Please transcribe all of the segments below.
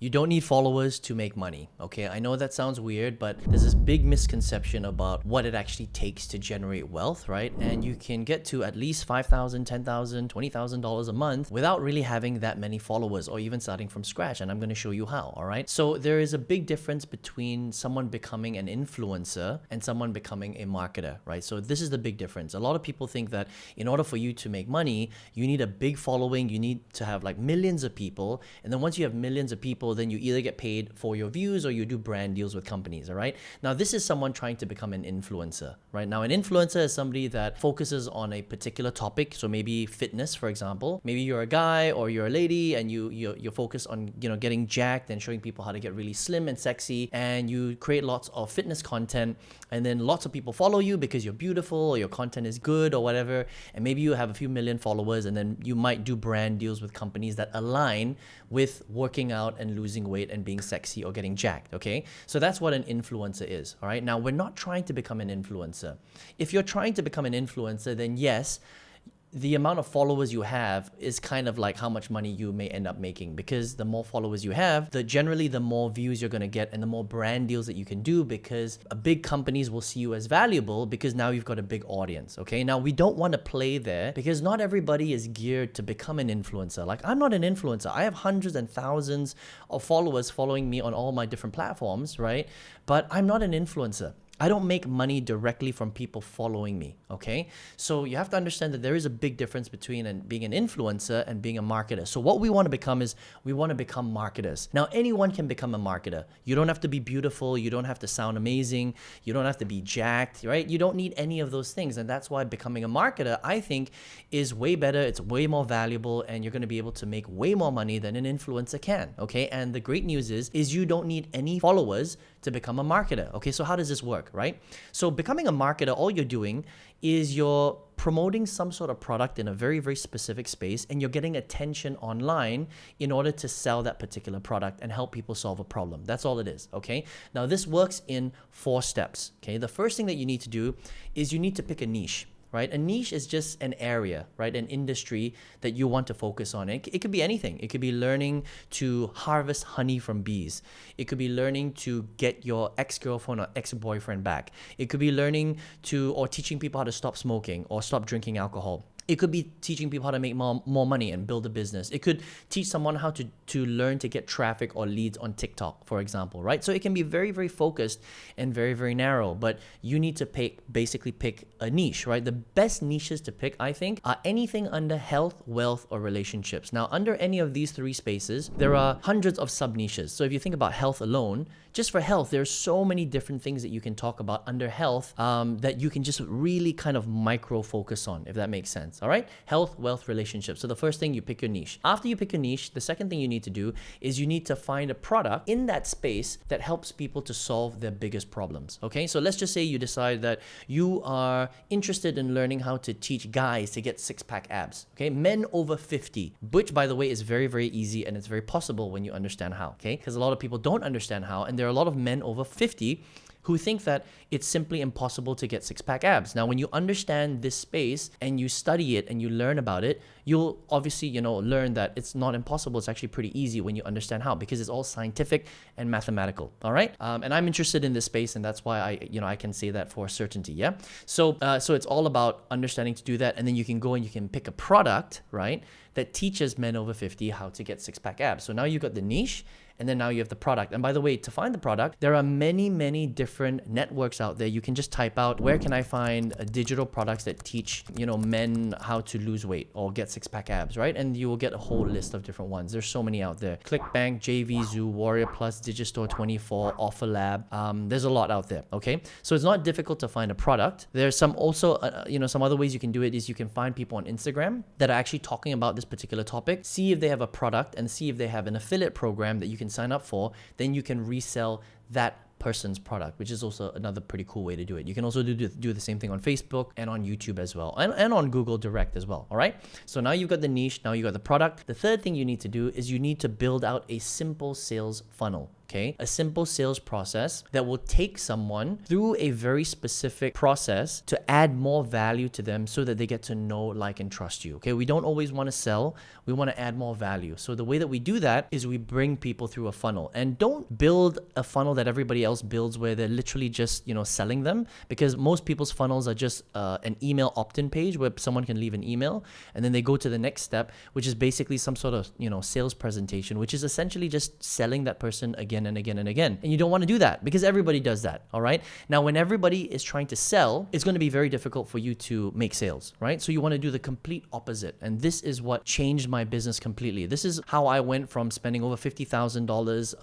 You don't need followers to make money, okay? I know that sounds weird, but there's this big misconception about what it actually takes to generate wealth, right? And you can get to at least $5,000, $10,000, $20,000 a month without really having that many followers or even starting from scratch. And I'm going to show you how, all right? So there is a big difference between someone becoming an influencer and someone becoming a marketer, right? So this is the big difference. A lot of people think that in order for you to make money, you need a big following, you need to have like millions of people. And then once you have millions of people, then you either get paid for your views or you do brand deals with companies, all right? Now, this is someone trying to become an influencer, right? Now, an influencer is somebody that focuses on a particular topic. So maybe fitness, for example. Maybe you're a guy or you're a lady and you're focused on, getting jacked and showing people how to get really slim and sexy, and you create lots of fitness content, and then lots of people follow you because you're beautiful or your content is good or whatever, and maybe you have a few million followers, and then you might do brand deals with companies that align with working out and losing weight and being sexy or getting jacked, okay? So that's what an influencer is, all right? Now, we're not trying to become an influencer. If you're trying to become an influencer, then yes, the amount of followers you have is kind of like how much money you may end up making, because the more followers you have, generally the more views you're going to get and the more brand deals that you can do, because big companies will see you as valuable because now you've got a big audience, okay? Now, we don't want to play there because not everybody is geared to become an influencer. Like, I'm not an influencer. I have hundreds and thousands of followers following me on all my different platforms, right? But I'm not an influencer. I don't make money directly from people following me, okay? So you have to understand that there is a big difference between being an influencer and being a marketer. So what we want to become is we want to become marketers. Now, anyone can become a marketer. You don't have to be beautiful. You don't have to sound amazing. You don't have to be jacked, right? You don't need any of those things. And that's why becoming a marketer, I think, is way better. It's way more valuable, and you're going to be able to make way more money than an influencer can, okay? And the great news is you don't need any followers to become a marketer, okay? So how does this work, right? So becoming a marketer, all you're doing is you're promoting some sort of product in a very, very specific space, and you're getting attention online in order to sell that particular product and help people solve a problem. That's all it is, okay? Now, this works in 4 steps, okay? The first thing that you need to do is you need to pick a niche. Right? A niche is just an area, right? An industry that you want to focus on. It could be anything. It could be learning to harvest honey from bees. It could be learning to get your ex-girlfriend or ex-boyfriend back. It could be learning or teaching people how to stop smoking or stop drinking alcohol. It could be teaching people how to make more money and build a business. It could teach someone how to learn to get traffic or leads on TikTok, for example, right? So it can be very, very focused and very, very narrow, but you need to basically pick a niche, right? The best niches to pick, I think, are anything under health, wealth, or relationships. Now, under any of these 3 spaces, there are hundreds of sub-niches. So if you think about health alone, just for health, there's so many different things that you can talk about under health that you can just really kind of micro focus on, if that makes sense. All right? Health, wealth, relationships. So the first thing, you pick your niche. After you pick your niche, the second thing you need to do is you need to find a product in that space that helps people to solve their biggest problems. Okay? So let's just say you decide that you are interested in learning how to teach guys to get 6-pack abs. Okay? Men over 50, which, by the way, is very, very easy, and it's very possible when you understand how. Okay? Because a lot of people don't understand how, and there are a lot of men over 50 who think that it's simply impossible to get 6-pack abs. Now, when you understand this space and you study it and you learn about it, you'll obviously, learn that it's not impossible. It's actually pretty easy when you understand how, because it's all scientific and mathematical. All right. And I'm interested in this space, and that's why I can say that for certainty. Yeah. So it's all about understanding to do that. And then you can go and you can pick a product, right, that teaches men over 50 how to get 6-pack abs. So now you've got the niche, and then now you have the product. And by the way, to find the product, there are many, many different networks out there. You can just type out, where can I find digital products that teach, men how to lose weight or get 6-pack abs, right? And you will get a whole list of different ones. There's so many out there. ClickBank, JV Zoo, Warrior Plus, Digistore 24, Offer Lab. There's a lot out there, okay? So it's not difficult to find a product. There's some also, some other ways you can do it is you can find people on Instagram that are actually talking about this particular topic. See if they have a product and see if they have an affiliate program that you can sign up for. Then you can resell that person's product, which is also another pretty cool way to do it. You can also do the same thing on Facebook and on YouTube as well, and on Google Direct as well. All right. So now you've got the niche. Now you got the product. The third thing you need to do is you need to build out a simple sales funnel. okay? A simple sales process that will take someone through a very specific process to add more value to them so that they get to know, like, and trust you, okay? We don't always want to sell. We want to add more value. So the way that we do that is we bring people through a funnel. And don't build a funnel that everybody else builds where they're literally just, selling them, because most people's funnels are just an email opt-in page where someone can leave an email and then they go to the next step, which is basically some sort of, sales presentation, which is essentially just selling that person again and again and again. And you don't want to do that because everybody does that, all right? Now, when everybody is trying to sell, it's going to be very difficult for you to make sales, right? So you want to do the complete opposite. And this is what changed my business completely. This is how I went from spending over $50,000,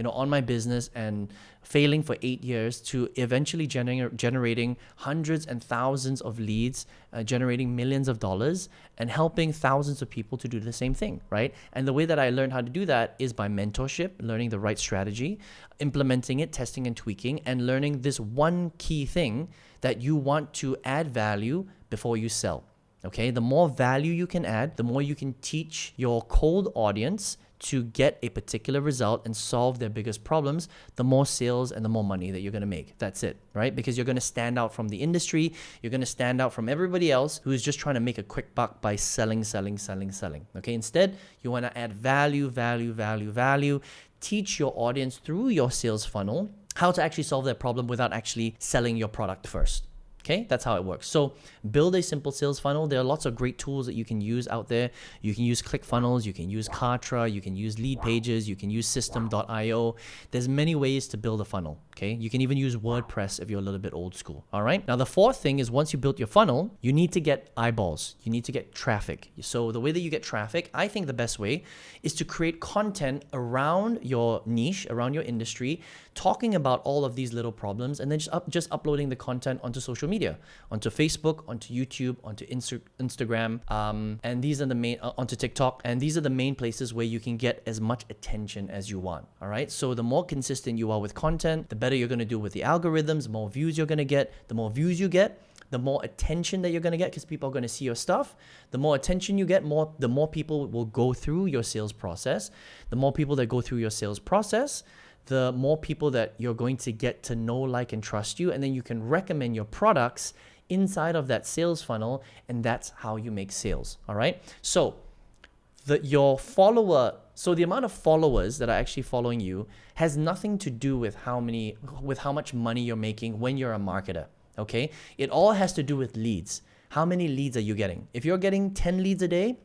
on my business and failing for 8 years to eventually generating hundreds and thousands of leads, generating millions of dollars, and helping thousands of people to do the same thing, right? And the way that I learned how to do that is by mentorship, learning the right strategy, implementing it, testing and tweaking, and learning this one key thing that you want to add value before you sell. Okay, the more value you can add, the more you can teach your cold audience to get a particular result and solve their biggest problems, the more sales and the more money that you're going to make. That's it, right? Because you're going to stand out from the industry. You're going to stand out from everybody else who's just trying to make a quick buck by selling. Okay, instead, you want to add value. Teach your audience through your sales funnel how to actually solve their problem without actually selling your product first. Okay, that's how it works. So build a simple sales funnel. There are lots of great tools that you can use out there. You can use ClickFunnels, you can use Kartra, you can use Lead Pages, you can use System.io. There's many ways to build a funnel. Okay, you can even use WordPress if you're a little bit old school. All right. Now, the fourth thing is once you build your funnel, you need to get eyeballs. You need to get traffic. So the way that you get traffic, I think the best way is to create content around your niche, around your industry, talking about all of these little problems, and then just uploading the content onto social media, onto Facebook, onto YouTube, onto Instagram, and these are the main, onto TikTok, and these are the main places where you can get as much attention as you want. All right. So the more consistent you are with content, the better you're going to do with the algorithms, the more views you're going to get. The more views you get, the more attention that you're going to get because people are going to see your stuff. The more attention you get, the more people will go through your sales process. The more people that go through your sales process, the more people that you're going to get to know, like, and trust you. And then you can recommend your products inside of that sales funnel. And that's how you make sales. All right. So the amount of followers that are actually following you has nothing to do with how much money you're making when you're a marketer. Okay. It all has to do with leads. How many leads are you getting? If you're getting 10 leads a day,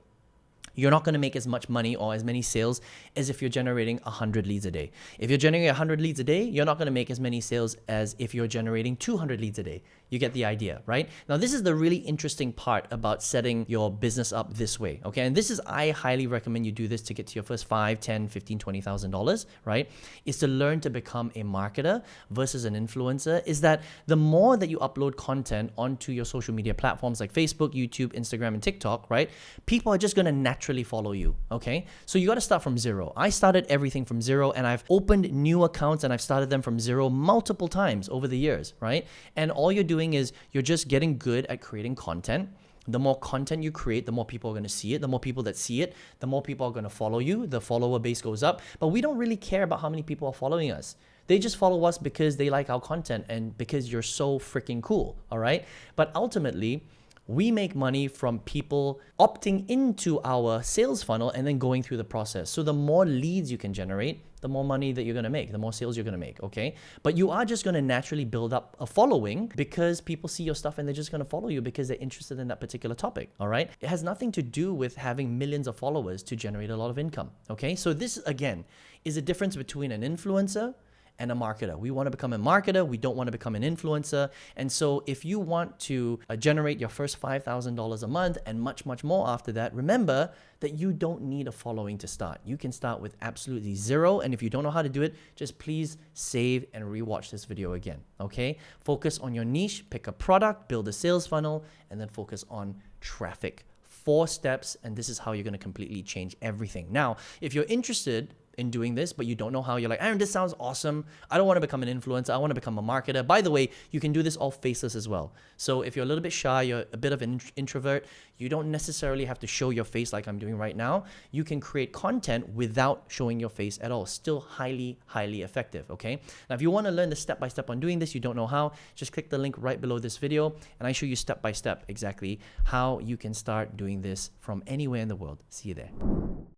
you're not going to make as much money or as many sales as if you're generating 100 leads a day. If you're generating 100 leads a day, you're not going to make as many sales as if you're generating 200 leads a day. You get the idea, right? Now, this is the really interesting part about setting your business up this way, okay? And I highly recommend you do this to get to your first $5, $10, $15, $20,000, right? Is to learn to become a marketer versus an influencer. Is that the more that you upload content onto your social media platforms like Facebook, YouTube, Instagram, and TikTok, right? People are just going to naturally follow you, okay? So you got to start from zero. I started everything from zero, and I've opened new accounts and I've started them from zero multiple times over the years, right? And all you're doing is you're just getting good at creating content. The more content you create, the more people are going to see it. The more people that see it, the more people are going to follow you. The follower base goes up. But we don't really care about how many people are following us. They just follow us because they like our content and because you're so freaking cool, all right? But ultimately, we make money from people opting into our sales funnel and then going through the process. So the more leads you can generate, the more money that you're going to make, the more sales you're going to make, okay? But you are just going to naturally build up a following because people see your stuff and they're just going to follow you because they're interested in that particular topic, all right? It has nothing to do with having millions of followers to generate a lot of income, okay? So this, again, is a difference between an influencer and a marketer. We want to become a marketer. We don't want to become an influencer. And so if you want to generate your first $5,000 a month and much, much more after that, remember that you don't need a following to start. You can start with absolutely zero. And if you don't know how to do it, just please save and rewatch this video again, okay? Focus on your niche, pick a product, build a sales funnel, and then focus on traffic. 4 steps, and this is how you're going to completely change everything. Now, if you're interested in doing this, but you don't know how. You're like, Aaron, this sounds awesome. I don't want to become an influencer. I want to become a marketer. By the way, you can do this all faceless as well. So if you're a little bit shy, you're a bit of an introvert, you don't necessarily have to show your face like I'm doing right now. You can create content without showing your face at all. Still highly, highly effective, okay? Now, if you want to learn the step-by-step on doing this, you don't know how, just click the link right below this video and I show you step-by-step exactly how you can start doing this from anywhere in the world. See you there.